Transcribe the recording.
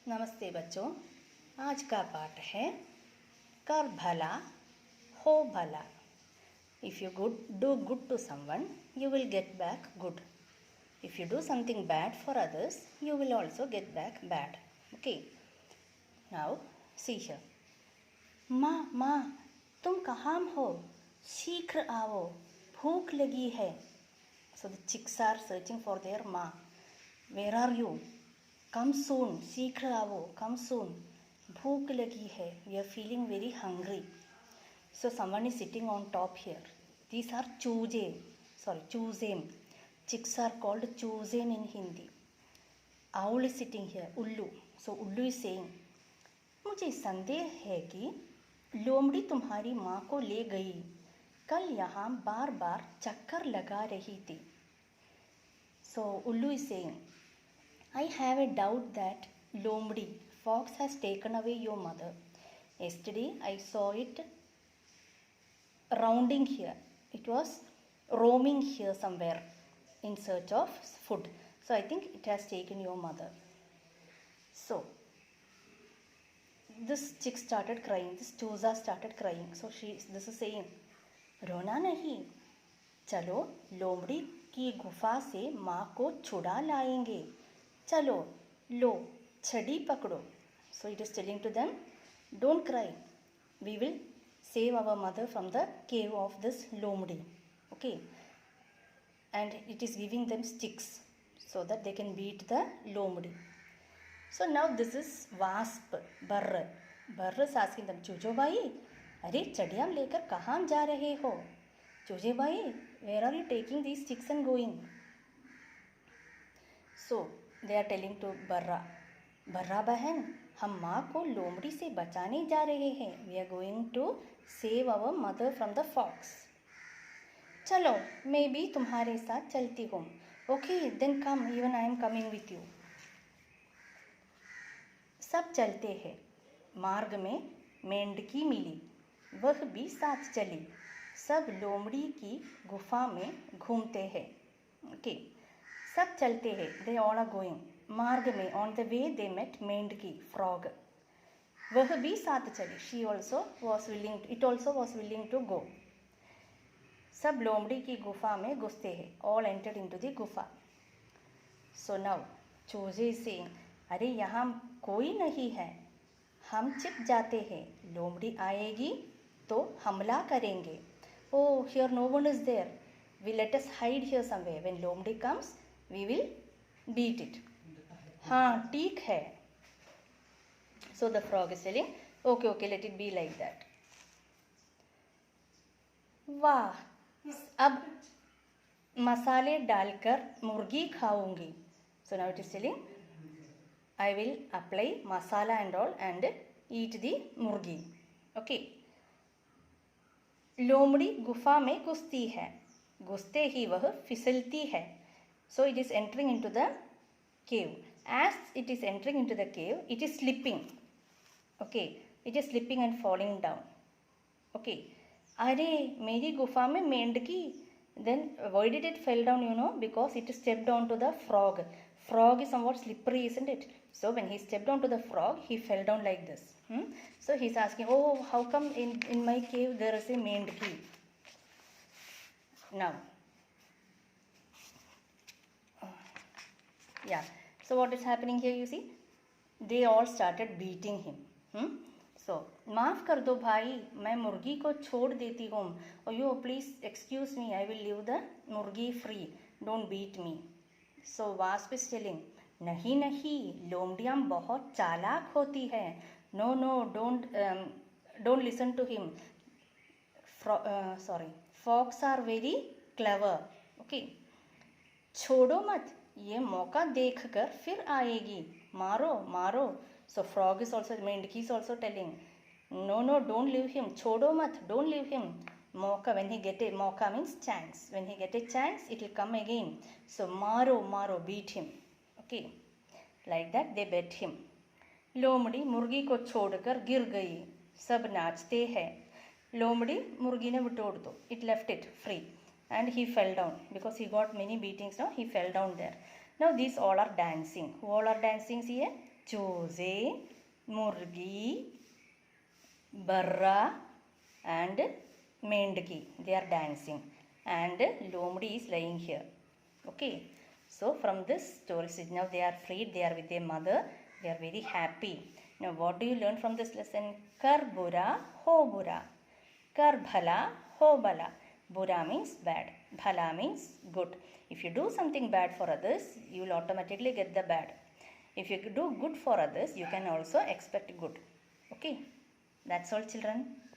नमस्ते बच्चों। आज का पाठ है कर भला हो भला। If you do good to someone you will get back good. If you do something bad for others you will also get back bad. Okay, now see here. माँ माँ तुम कहाँ हो, शीघ्र आओ, भूख लगी है. So the chicks are searching for their माँ. Where are you? Come soon, शीघ्र आओ, come soon. भूख लगी है, we are feeling very hungry. So someone is sitting on top here. These are choozen. Chicks are called choozen in Hindi. Owl is sitting here, Ullu. So Ullu is saying, मुझे संदेह है कि लोमड़ी तुम्हारी माँ को ले गई. कल यहाँ बार बार चक्कर लगा रही थी. So Ullu is saying, I have a doubt that Lomdi, fox, has taken away your mother. Yesterday I saw it rounding here. It was roaming here somewhere in search of food. So I think it has taken your mother. So this chick started crying. This chooza started crying. So this is saying, रोना नहीं, चलो लोमड़ी की गुफा से माँ को छुड़ा लाएंगे. चलो लो छड़ी पकड़ो. So it is telling to them, don't cry, we will save our mother from the cave of this lomdi. Okay, and it is giving them sticks so that they can beat the lomdi. So now this is wasp, barr is asking them, चूजो भाई, अरे चढ़ियाम लेकर कहाँ जा रहे हो? चूजे भाई, where are you taking these sticks and going? So they are telling to बर्रा, बर्रा बहन, हम माँ को लोमड़ी से बचाने जा रहे हैं. We are going to save our mother from the fox. चलो मैं भी तुम्हारे साथ चलती हूँ. Okay, then come, even I am coming with you. सब चलते हैं. मार्ग में मेंढकी मिली, वह भी साथ चली. सब लोमड़ी की गुफा में घूमते हैं. Okay, सब चलते हैं. They all are going. मार्ग में, on the way they met मेंढकी, frog. वह भी साथ चली. She also was willing. It also was willing to go. सब लोमड़ी की गुफा में घुसते हैं. All entered into the गुफा. So now चूजे से, अरे यहाँ कोई नहीं है, हम छिप जाते हैं. लोमड़ी आएगी तो हमला करेंगे. Oh, here no one is there. We let us hide here somewhere. When Lomdi comes, we will beat it. हाँ ठीक है. So the frog is telling, okay, let it be like that. वाह, अब मसाले डालकर मुर्गी खाऊंगी. So now it is telling, I will apply masala and all and eat the murgi. Okay. लोमड़ी गुफा में घुसती है, घुसते ही वह फिसलती है. So it is entering into the cave. As it is entering into the cave, it is slipping. Okay, it is slipping and falling down. Okay. अरे मेरी गुफा में मेंढकी. Then why did it fell down? You know, because it stepped onto the frog. Frog is somewhat slippery, isn't it? So when he stepped onto the frog, he fell down like this. So he's asking, oh, how come in my cave there is a मेंढकी? Now, yeah. So what is happening here? You see, they all started beating him. So माफ़ कर दो भाई, मैं मुर्गी को छोड़ देती हूँ. Oh, you please excuse me, I will leave the मुर्गी free. Don't beat me. So wasp is telling, नहीं, लोमड़ियाँ बहुत चालाक होती है. No, don't listen to him. Fox are very clever. Okay. छोड़ो मत, ये मौका देखकर फिर आएगी. मारो. So frog is also, मेंढकी is also telling, no, don't leave him. छोड़ो मत, don't leave him. मौका, when he get a मौका means chance. When he get a chance, it will come again. So मारो, beat him. Okay, like that they beat him. लोमड़ी मुर्गी को छोड़कर गिर गई. सब नाचते हैं. लोमड़ी मुर्गी ने बटोर दो. It left it free and he fell down because he got many beatings. Now he fell down there. Now these all are dancing. Who all are dancing here? Chose, Murgi, Barra and Mendki. They are dancing. And Lomdi is lying here. Okay. So from this story, now they are freed. They are with their mother. They are very happy. Now what do you learn from this lesson? Kar bura, ho bura. Kar bhala, ho bhala. Bura means bad. Bhala means good. If you do something bad for others, you will automatically get the bad. If you do good for others, you can also expect good. Okay. That's all, children.